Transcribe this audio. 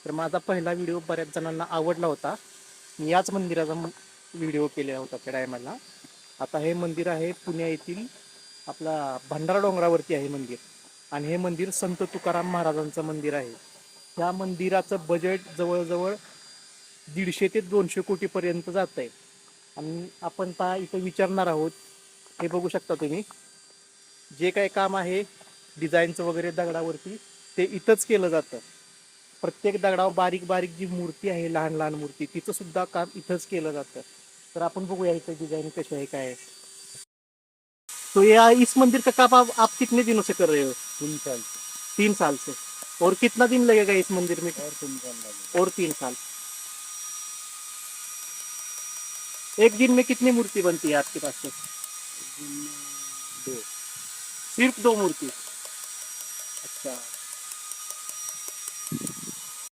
तर माझा पहिला व्हिडिओ बऱ्याच जणांना आवडला होता. मी याच मंदिराचा व्हिडिओ केला होता त्या टायमाला. आता हे मंदिर आहे पुणे येथील आपला भंडारा डोंगरावरती आहे मंदिर, आणि हे मंदिर संत तुकाराम महाराजांचं मंदिर आहे. या मंदिराचं बजेट जवळजवळ 150 ते 200 कोटीपर्यंत जात आहे. आणि आपण इथं विचारणार आहोत. हे बघू शकता तुम्ही, जे काही काम आहे डिझाईनचं वगैरे दगडावरती ते इथंच केलं जातं. प्रत्येक दगडावर बारीक बारीक जी मूर्ती आहे, लहान लहान मूर्ती, तिचं सुद्धा काम इथंच केलं जातं. तर आपण बघूया इथं डिझाईन कशी आहे काय आहे. तो इस मंदिर का काम आप कितने दिनों से कर रहे हो? 3 साल 3 साल से। और कितना दिन लगेगा इस मंदिर में? और 3 साल लगे। और 3 साल। एक दिन में कितनी मूर्ति बनती है आपके पास से? एक दिन में 2। सिर्फ 2 मूर्ति? अच्छा।